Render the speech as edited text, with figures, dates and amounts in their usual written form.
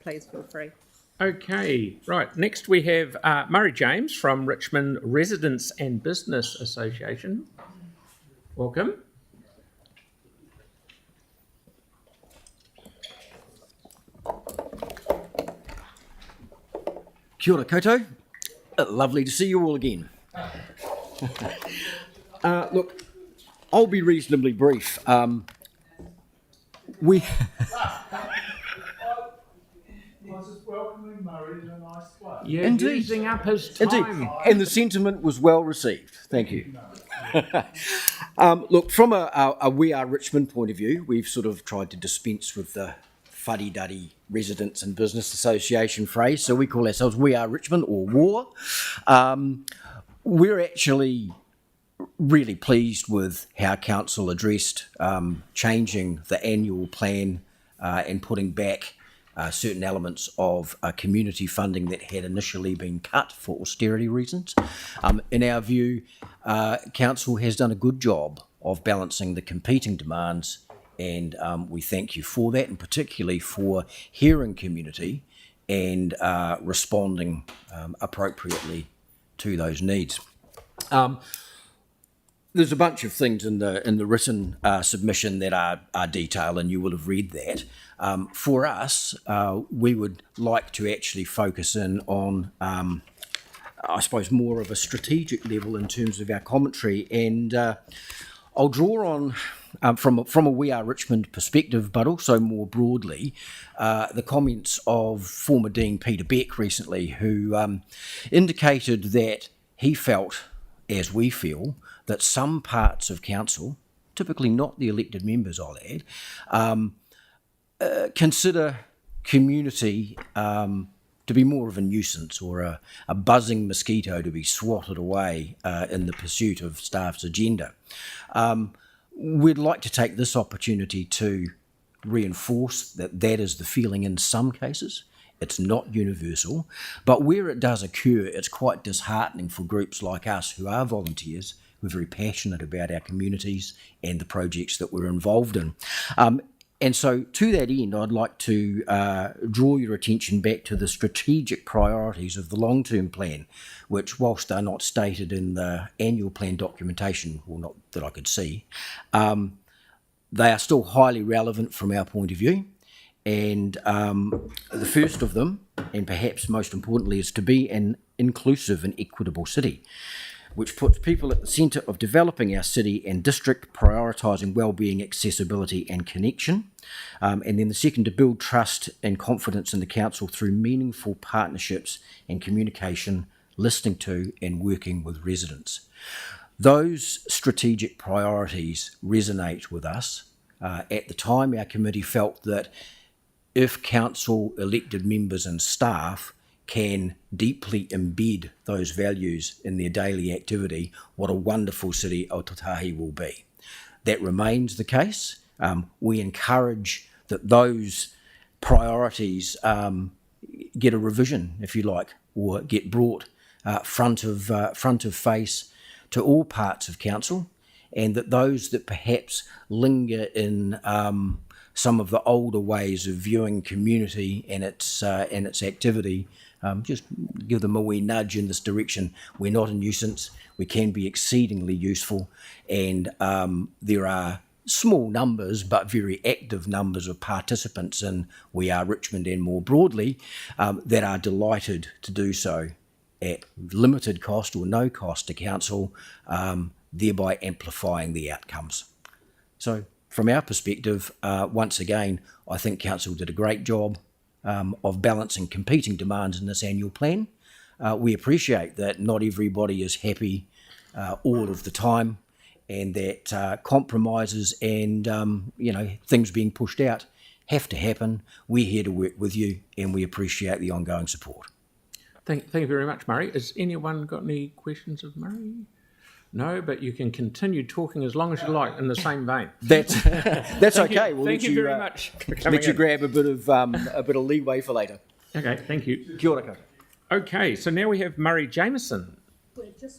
please feel free. Okay, right. Next we have Murray James from Richmond Residents and Business Association. Welcome. Kia ora koutou. Lovely to see you all again. Look, I'll be reasonably brief. We... Welcoming Murray in a nice way. Yeah, Indeed. using up his time. Indeed, and the sentiment was well received. Thank you. Look, from a We Are Richmond point of view, we've sort of tried to dispense with the fuddy-duddy Residents and Business Association phrase, so we call ourselves We Are Richmond, or WAR. We're actually really pleased with how Council addressed changing the annual plan and putting back certain elements of community funding that had initially been cut for austerity reasons. In our view, Council has done a good job of balancing the competing demands, and we thank you for that, and particularly for hearing community and responding appropriately to those needs. There's a bunch of things in the written submission that are detailed, and you will have read that. For us, we would like to actually focus in on, I suppose, more of a strategic level in terms of our commentary, and I'll draw on from a We Are Richmond perspective, but also more broadly, the comments of former Dean Peter Beck recently, who indicated that he felt, as we feel, that some parts of council, typically not the elected members, I'll add, consider community to be more of a nuisance or a buzzing mosquito to be swatted away in the pursuit of staff's agenda. We'd like to take this opportunity to reinforce that that is the feeling in some cases. It's not universal, but where it does occur, it's quite disheartening for groups like us who are volunteers, who are very passionate about our communities and the projects that we're involved in. And so to that end, I'd like to draw your attention back to the strategic priorities of the long-term plan, which, whilst they're not stated in the annual plan documentation, well, not that I could see, they are still highly relevant from our point of view. And the first of them, and perhaps most importantly, is to be an inclusive and equitable city, which puts people at the centre of developing our city and district, prioritising wellbeing, accessibility and connection. And then the second, to build trust and confidence in the council through meaningful partnerships and communication, listening to and working with residents. Those strategic priorities resonate with us. At the time, our committee felt that if council elected members and staff can deeply embed those values in their daily activity, what a wonderful city Aotautahi will be. That remains the case. We encourage that those priorities get a revision, if you like, or get brought front of face to all parts of council, and that those that perhaps linger in some of the older ways of viewing community and its activity, just give them a wee nudge in this direction. We're not a nuisance. We can be exceedingly useful, and there are small numbers but very active numbers of participants in We Are Richmond and more broadly that are delighted to do so at limited cost or no cost to council, thereby amplifying the outcomes. So from our perspective, once again, I think council did a great job of balancing competing demands in this annual plan. We appreciate that not everybody is happy all of the time, and that compromises and things being pushed out have to happen. We're here to work with you, and we appreciate the ongoing support. Thank you very much, Murray. Has anyone got any questions of Murray? No, but you can continue talking as long as you like in the same vein. That's okay. We'll thank you very much for coming let you grab a bit of leeway for later. Okay, thank you. Kia ora koutou. Okay, so now we have Murray Jameson.